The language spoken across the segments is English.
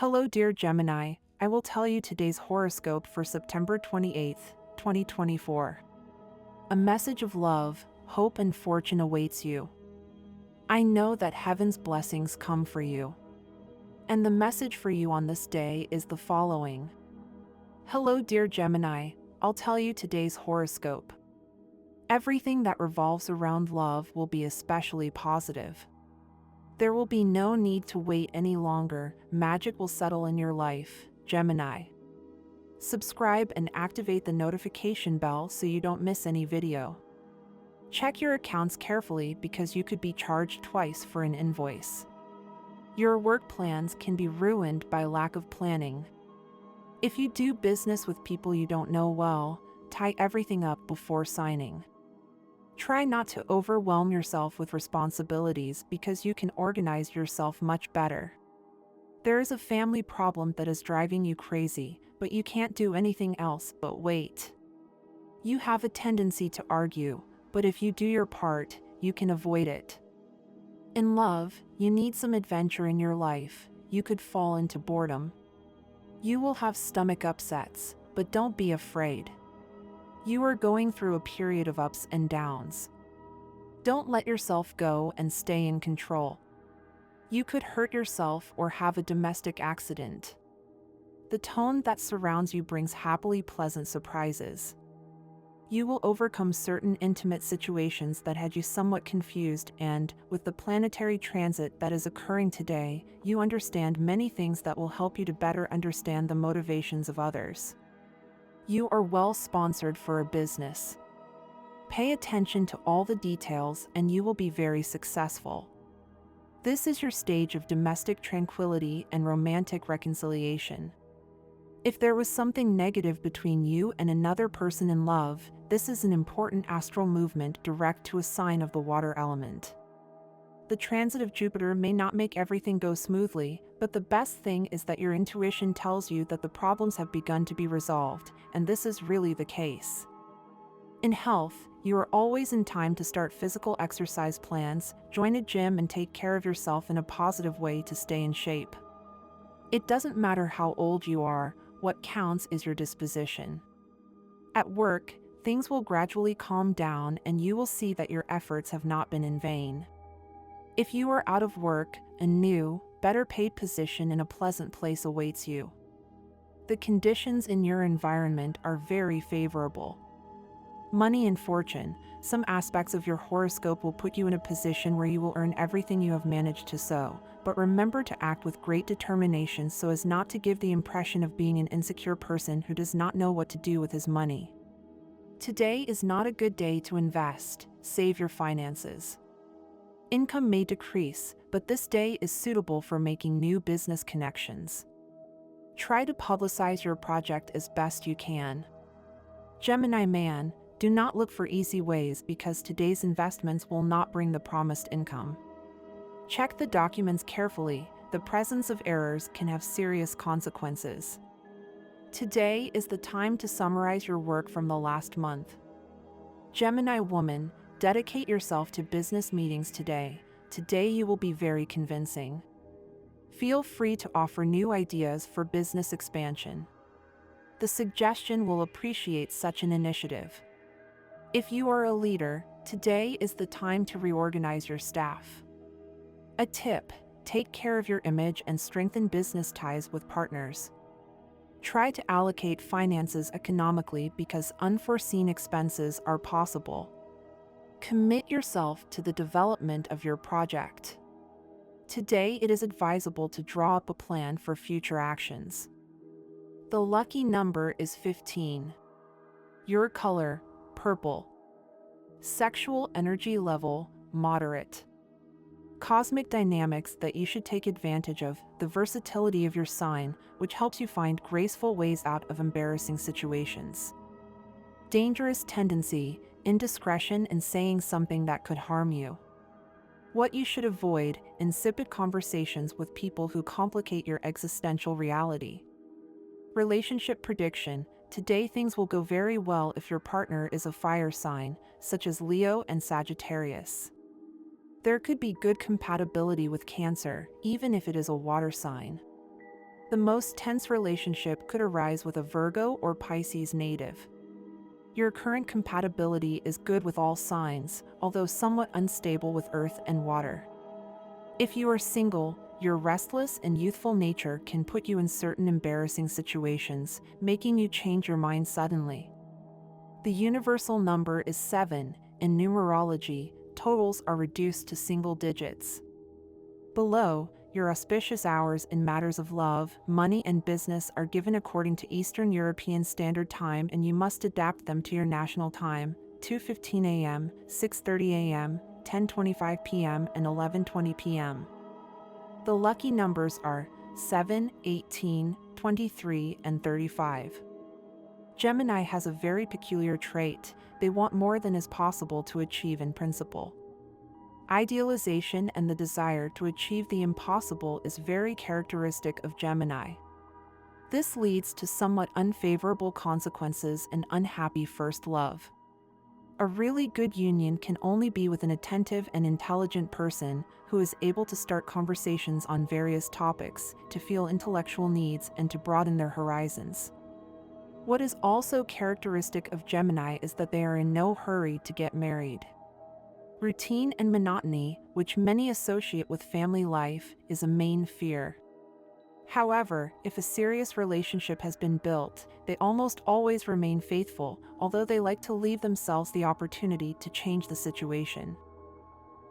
Hello, dear Gemini. I will tell you today's horoscope for September 28th, 2024. A message of love, hope, and fortune awaits you. I know that heaven's blessings come for you. And the message for you on this day is the following. Hello, dear Gemini. I'll tell you today's horoscope. Everything that revolves around love will be especially positive. There will be no need to wait any longer. Magic will settle in your life, Gemini. Subscribe and activate the notification bell so you don't miss any video. Check your accounts carefully because you could be charged twice for an invoice. Your work plans can be ruined by lack of planning. If you do business with people you don't know well, tie everything up before signing. Try not to overwhelm yourself with responsibilities because you can organize yourself much better. There is a family problem that is driving you crazy, but you can't do anything else but wait. You have a tendency to argue, but if you do your part, you can avoid it. In love, you need some adventure in your life. You could fall into boredom. You will have stomach upsets, but don't be afraid. You are going through a period of ups and downs. Don't let yourself go and stay in control. You could hurt yourself or have a domestic accident. The tone that surrounds you brings happily pleasant surprises. You will overcome certain intimate situations that had you somewhat confused, and, with the planetary transit that is occurring today, you understand many things that will help you to better understand the motivations of others. You are well sponsored for a business. Pay attention to all the details and you will be very successful. This is your stage of domestic tranquility and romantic reconciliation. If there was something negative between you and another person in love, this is an important astral movement direct to a sign of the water element. The transit of Jupiter may not make everything go smoothly, but the best thing is that your intuition tells you that the problems have begun to be resolved, and this is really the case. In health, you are always in time to start physical exercise plans, join a gym and take care of yourself in a positive way to stay in shape. It doesn't matter how old you are, what counts is your disposition. At work, things will gradually calm down and you will see that your efforts have not been in vain. If you are out of work, a new, better paid position in a pleasant place awaits you. The conditions in your environment are very favorable. Money and fortune, some aspects of your horoscope will put you in a position where you will earn everything you have managed to sow, but remember to act with great determination so as not to give the impression of being an insecure person who does not know what to do with his money. Today is not a good day to invest. Save your finances. Income may decrease, but this day is suitable for making new business connections. Try to publicize your project as best you can. Gemini man, do not look for easy ways because today's investments will not bring the promised income. Check the documents carefully. The presence of errors can have serious consequences. Today is the time to summarize your work from the last month. Gemini woman, dedicate yourself to business meetings today. Today you will be very convincing. Feel free to offer new ideas for business expansion. The suggestion will appreciate such an initiative. If you are a leader, today is the time to reorganize your staff. A tip: take care of your image and strengthen business ties with partners. Try to allocate finances economically because unforeseen expenses are possible. Commit yourself to the development of your project. Today it is advisable to draw up a plan for future actions. The lucky number is 15. Your color, purple. Sexual energy level, moderate. Cosmic dynamics that you should take advantage of, the versatility of your sign, which helps you find graceful ways out of embarrassing situations. Dangerous tendency, indiscretion and saying something that could harm you. What you should avoid: insipid conversations with people who complicate your existential reality. Relationship prediction: today things will go very well if your partner is a fire sign, such as Leo and Sagittarius. There could be good compatibility with Cancer, even if it is a water sign. The most tense relationship could arise with a Virgo or Pisces native. Your current compatibility is good with all signs, although somewhat unstable with Earth and Water. If you are single, your restless and youthful nature can put you in certain embarrassing situations, making you change your mind suddenly. The universal number is 7. In numerology, totals are reduced to single digits. Below, your auspicious hours in matters of love, money and business are given according to Eastern European Standard Time, and you must adapt them to your national time: 2:15 a.m., 6:30 a.m., 10:25 p.m. and 11:20 p.m. The lucky numbers are 7, 18, 23, and 35. Gemini has a very peculiar trait: they want more than is possible to achieve in principle. Idealization and the desire to achieve the impossible is very characteristic of Gemini. This leads to somewhat unfavorable consequences and unhappy first love. A really good union can only be with an attentive and intelligent person who is able to start conversations on various topics, to feel intellectual needs, and to broaden their horizons. What is also characteristic of Gemini is that they are in no hurry to get married. Routine and monotony, which many associate with family life, is a main fear. However, if a serious relationship has been built, they almost always remain faithful, although they like to leave themselves the opportunity to change the situation.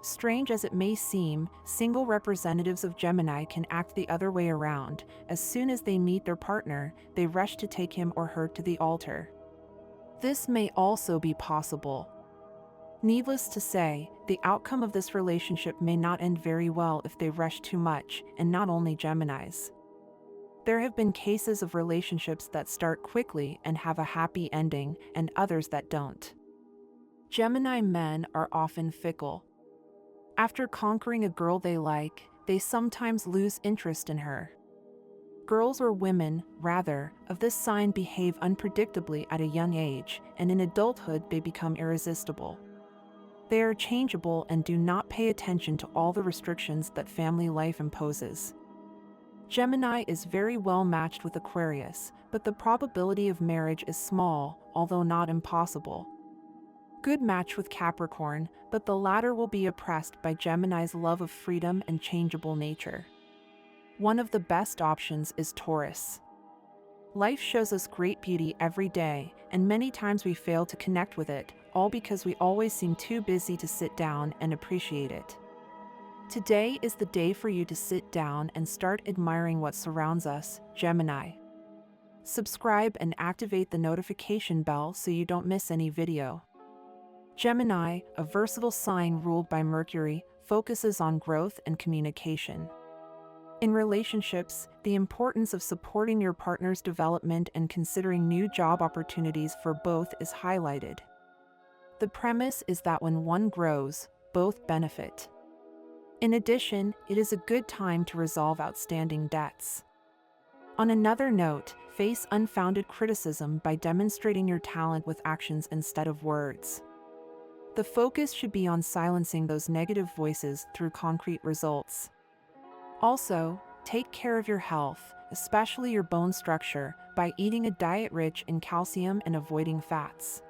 Strange as it may seem, single representatives of Gemini can act the other way around. As soon as they meet their partner, they rush to take him or her to the altar. This may also be possible. Needless to say, the outcome of this relationship may not end very well if they rush too much, and not only Geminis. There have been cases of relationships that start quickly and have a happy ending, and others that don't. Gemini men are often fickle. After conquering a girl they like, they sometimes lose interest in her. Girls or women, rather, of this sign behave unpredictably at a young age, and in adulthood they become irresistible. They are changeable and do not pay attention to all the restrictions that family life imposes. Gemini is very well matched with Aquarius, but the probability of marriage is small, although not impossible. Good match with Capricorn, but the latter will be oppressed by Gemini's love of freedom and changeable nature. One of the best options is Taurus. Life shows us great beauty every day, and many times we fail to connect with it, all because we always seem too busy to sit down and appreciate it. Today is the day for you to sit down and start admiring what surrounds us, Gemini. Subscribe and activate the notification bell so you don't miss any video. Gemini, a versatile sign ruled by Mercury, focuses on growth and communication. In relationships, the importance of supporting your partner's development and considering new job opportunities for both is highlighted. The premise is that when one grows, both benefit. In addition, it is a good time to resolve outstanding debts. On another note, face unfounded criticism by demonstrating your talent with actions instead of words. The focus should be on silencing those negative voices through concrete results. Also, take care of your health, especially your bone structure, by eating a diet rich in calcium and avoiding fats.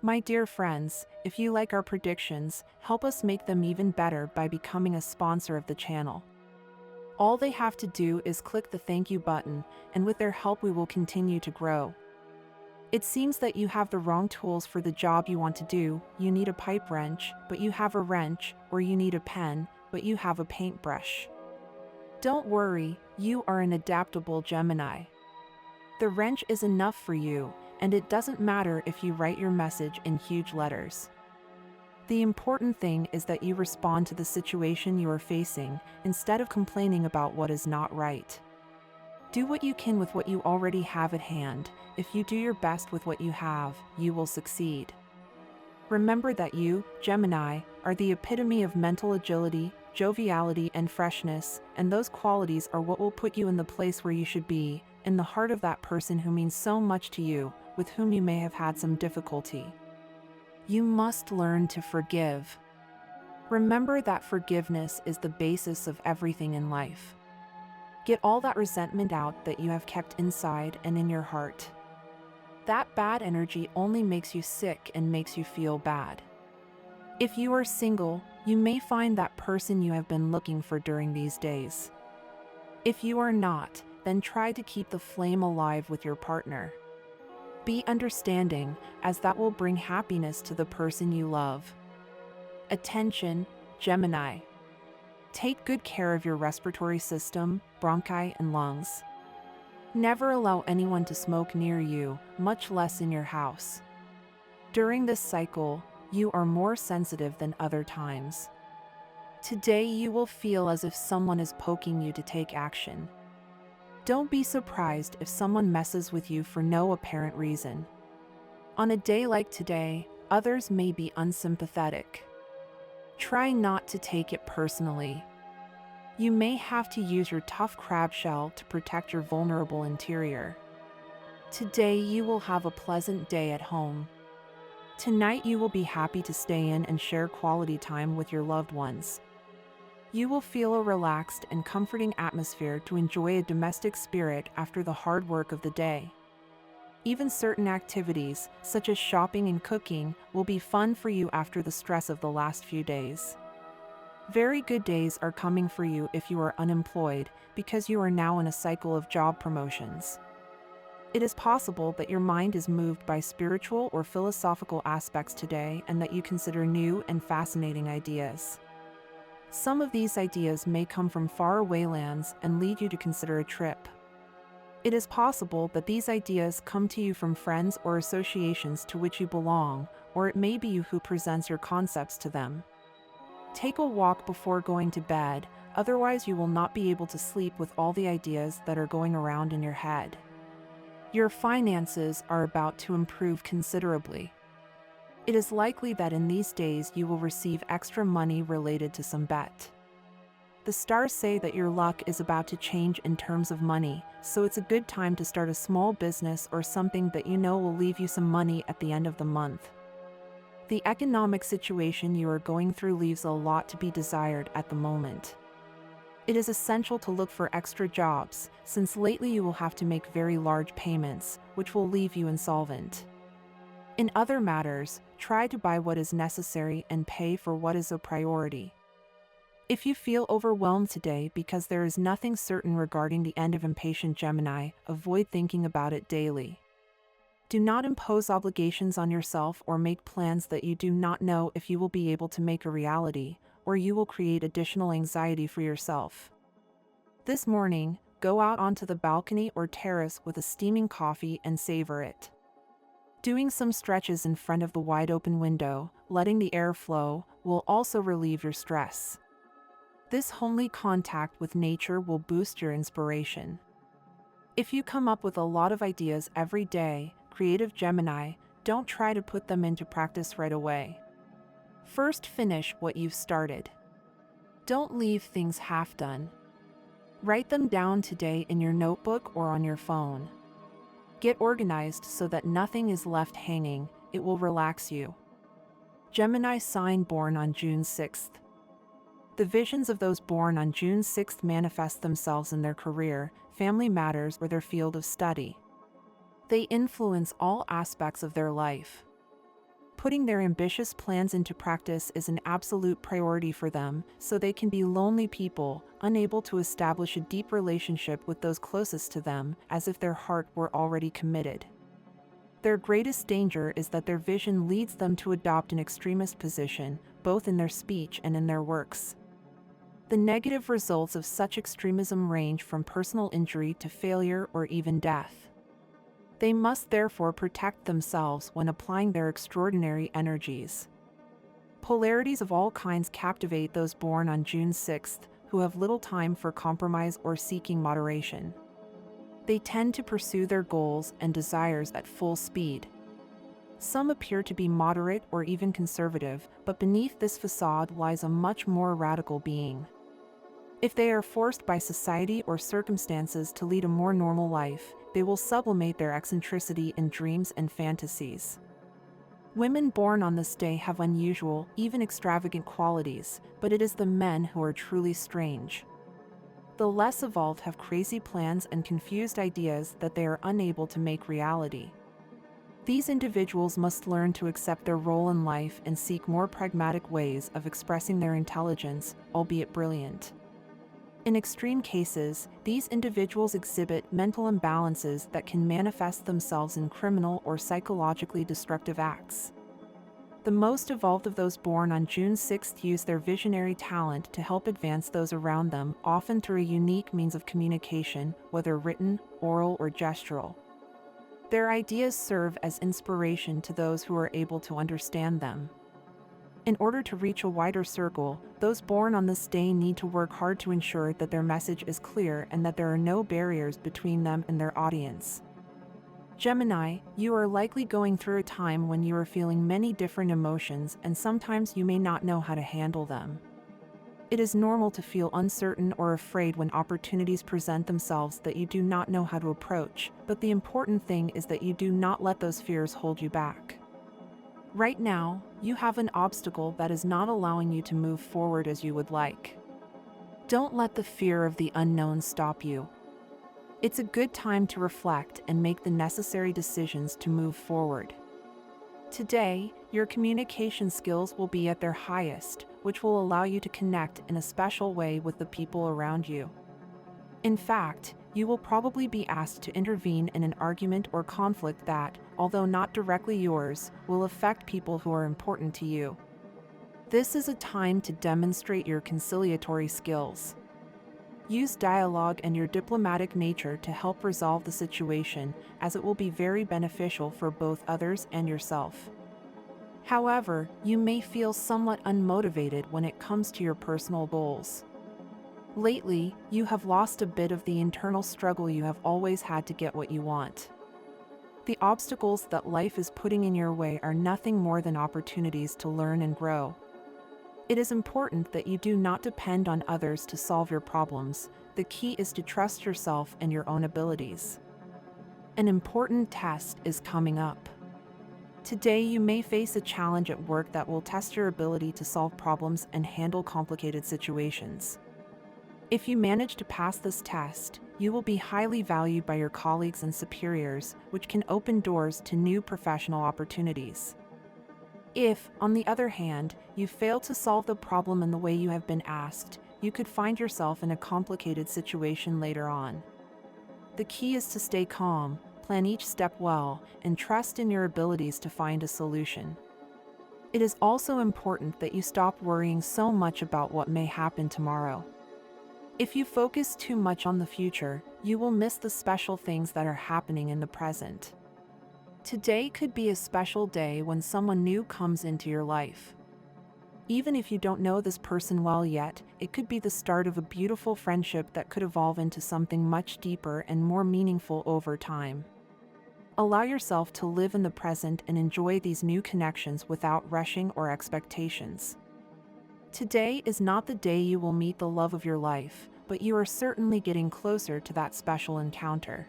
My dear friends, if you like our predictions, help us make them even better by becoming a sponsor of the channel. All they have to do is click the thank you button, and with their help we will continue to grow. It seems that you have the wrong tools for the job you want to do. You need a pipe wrench, but you have a wrench, or you need a pen, but you have a paintbrush. Don't worry, you are an adaptable Gemini. The wrench is enough for you, and it doesn't matter if you write your message in huge letters. The important thing is that you respond to the situation you are facing, instead of complaining about what is not right. Do what you can with what you already have at hand. If you do your best with what you have, you will succeed. Remember that you, Gemini, are the epitome of mental agility, joviality, and freshness, and those qualities are what will put you in the place where you should be, in the heart of that person who means so much to you, with whom you may have had some difficulty. You must learn to forgive. Remember that forgiveness is the basis of everything in life. Get all that resentment out that you have kept inside and in your heart. That bad energy only makes you sick and makes you feel bad. If you are single, you may find that person you have been looking for during these days. If you are not, then try to keep the flame alive with your partner. Be understanding, as that will bring happiness to the person you love. Attention, Gemini. Take good care of your respiratory system, bronchi, and lungs. Never allow anyone to smoke near you, much less in your house. During this cycle, you are more sensitive than other times. Today you will feel as if someone is poking you to take action. Don't be surprised if someone messes with you for no apparent reason. On a day like today, others may be unsympathetic. Try not to take it personally. You may have to use your tough crab shell to protect your vulnerable interior. Today you will have a pleasant day at home. Tonight you will be happy to stay in and share quality time with your loved ones. You will feel a relaxed and comforting atmosphere to enjoy a domestic spirit after the hard work of the day. Even certain activities, such as shopping and cooking, will be fun for you after the stress of the last few days. Very good days are coming for you if you are unemployed, because you are now in a cycle of job promotions. It is possible that your mind is moved by spiritual or philosophical aspects today and that you consider new and fascinating ideas. Some of these ideas may come from faraway lands and lead you to consider a trip. It is possible that these ideas come to you from friends or associations to which you belong, or it may be you who presents your concepts to them. Take a walk before going to bed, otherwise you will not be able to sleep with all the ideas that are going around in your head. Your finances are about to improve considerably. It is likely that in these days you will receive extra money related to some bet. The stars say that your luck is about to change in terms of money, so it's a good time to start a small business or something that you know will leave you some money at the end of the month. The economic situation you are going through leaves a lot to be desired at the moment. It is essential to look for extra jobs, since lately you will have to make very large payments, which will leave you insolvent. In other matters, try to buy what is necessary and pay for what is a priority. If you feel overwhelmed today because there is nothing certain regarding the end of impatient Gemini, avoid thinking about it daily. Do not impose obligations on yourself or make plans that you do not know if you will be able to make a reality, or you will create additional anxiety for yourself. This morning, go out onto the balcony or terrace with a steaming coffee and savor it. Doing some stretches in front of the wide open window, letting the air flow, will also relieve your stress. This homely contact with nature will boost your inspiration. If you come up with a lot of ideas every day, creative Gemini, don't try to put them into practice right away. First, finish what you've started. Don't leave things half done. Write them down today in your notebook or on your phone. Get organized so that nothing is left hanging. It will relax you. Gemini sign born on June 6th. The visions of those born on June 6th manifest themselves in their career, family matters, or their field of study. They influence all aspects of their life. Putting their ambitious plans into practice is an absolute priority for them, so they can be lonely people, unable to establish a deep relationship with those closest to them, as if their heart were already committed. Their greatest danger is that their vision leads them to adopt an extremist position, both in their speech and in their works. The negative results of such extremism range from personal injury to failure or even death. They must therefore protect themselves when applying their extraordinary energies. Polarities of all kinds captivate those born on June 6th, who have little time for compromise or seeking moderation. They tend to pursue their goals and desires at full speed. Some appear to be moderate or even conservative, but beneath this facade lies a much more radical being. If they are forced by society or circumstances to lead a more normal life, they will sublimate their eccentricity in dreams and fantasies. Women born on this day have unusual, even extravagant qualities, but it is the men who are truly strange. The less evolved have crazy plans and confused ideas that they are unable to make reality. These individuals must learn to accept their role in life and seek more pragmatic ways of expressing their intelligence, albeit brilliant. In extreme cases, these individuals exhibit mental imbalances that can manifest themselves in criminal or psychologically destructive acts. The most evolved of those born on June 6 use their visionary talent to help advance those around them, often through a unique means of communication, whether written, oral, or gestural. Their ideas serve as inspiration to those who are able to understand them. In order to reach a wider circle, those born on this day need to work hard to ensure that their message is clear and that there are no barriers between them and their audience. Gemini, you are likely going through a time when you are feeling many different emotions, and sometimes you may not know how to handle them. It is normal to feel uncertain or afraid when opportunities present themselves that you do not know how to approach, but the important thing is that you do not let those fears hold you back. Right now, you have an obstacle that is not allowing you to move forward as you would like. Don't let the fear of the unknown stop you. It's a good time to reflect and make the necessary decisions to move forward. Today, your communication skills will be at their highest, which will allow you to connect in a special way with the people around you. In fact, you will probably be asked to intervene in an argument or conflict that, although not directly yours, will affect people who are important to you. This is a time to demonstrate your conciliatory skills. Use dialogue and your diplomatic nature to help resolve the situation, as it will be very beneficial for both others and yourself. However, you may feel somewhat unmotivated when it comes to your personal goals. Lately, you have lost a bit of the internal struggle you have always had to get what you want. The obstacles that life is putting in your way are nothing more than opportunities to learn and grow. It is important that you do not depend on others to solve your problems. The key is to trust yourself and your own abilities. An important test is coming up. Today you may face a challenge at work that will test your ability to solve problems and handle complicated situations. If you manage to pass this test, you will be highly valued by your colleagues and superiors, which can open doors to new professional opportunities. If, on the other hand, you fail to solve the problem in the way you have been asked, you could find yourself in a complicated situation later on. The key is to stay calm, plan each step well, and trust in your abilities to find a solution. It is also important that you stop worrying so much about what may happen tomorrow. If you focus too much on the future, you will miss the special things that are happening in the present. Today could be a special day when someone new comes into your life. Even if you don't know this person well yet, it could be the start of a beautiful friendship that could evolve into something much deeper and more meaningful over time. Allow yourself to live in the present and enjoy these new connections without rushing or expectations. Today is not the day you will meet the love of your life, but you are certainly getting closer to that special encounter.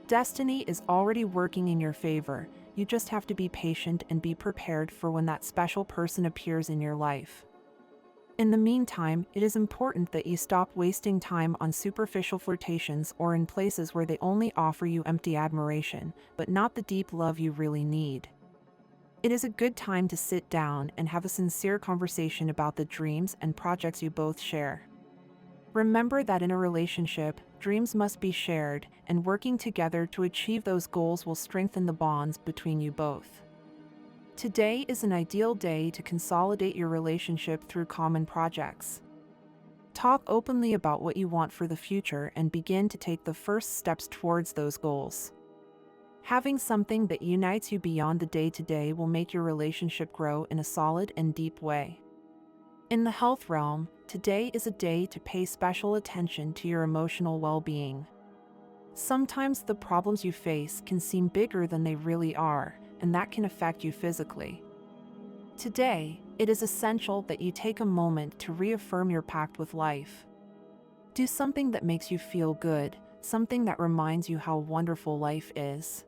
Destiny is already working in your favor. You just have to be patient and be prepared for when that special person appears in your life. In the meantime, it is important that you stop wasting time on superficial flirtations or in places where they only offer you empty admiration, but not the deep love you really need. It is a good time to sit down and have a sincere conversation about the dreams and projects you both share. Remember that in a relationship, dreams must be shared, and working together to achieve those goals will strengthen the bonds between you both. Today is an ideal day to consolidate your relationship through common projects. Talk openly about what you want for the future and begin to take the first steps towards those goals. Having something that unites you beyond the day-to-day will make your relationship grow in a solid and deep way. In the health realm, today is a day to pay special attention to your emotional well-being. Sometimes the problems you face can seem bigger than they really are, and that can affect you physically. Today, it is essential that you take a moment to reaffirm your pact with life. Do something that makes you feel good, something that reminds you how wonderful life is.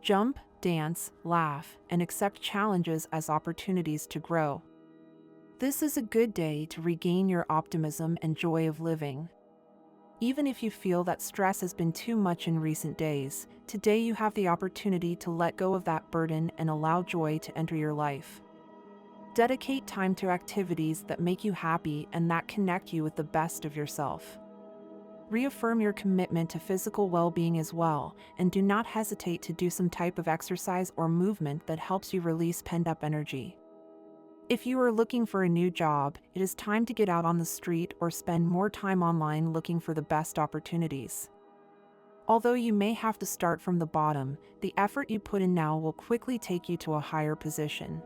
Jump, dance, laugh, and accept challenges as opportunities to grow. This is a good day to regain your optimism and joy of living. Even if you feel that stress has been too much in recent days, today you have the opportunity to let go of that burden and allow joy to enter your life. Dedicate time to activities that make you happy and that connect you with the best of yourself. Reaffirm your commitment to physical well-being as well, and do not hesitate to do some type of exercise or movement that helps you release pent-up energy. If you are looking for a new job, it is time to get out on the street or spend more time online looking for the best opportunities. Although you may have to start from the bottom, the effort you put in now will quickly take you to a higher position.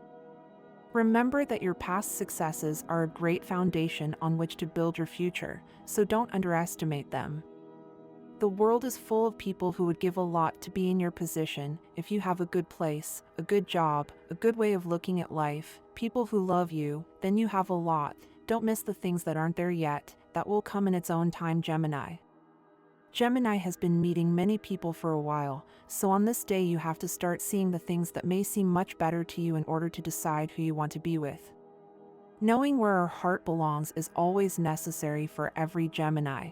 Remember that your past successes are a great foundation on which to build your future, so don't underestimate them. The world is full of people who would give a lot to be in your position if you have a good place, a good job, a good way of looking at life, people who love you, then you have a lot. Don't miss the things that aren't there yet, that will come in its own time, Gemini. Gemini has been meeting many people for a while, so on this day you have to start seeing the things that may seem much better to you in order to decide who you want to be with. Knowing where our heart belongs is always necessary for every Gemini.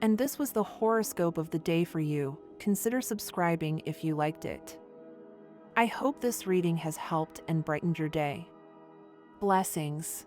And this was the horoscope of the day for you. Consider subscribing if you liked it. I hope this reading has helped and brightened your day. Blessings.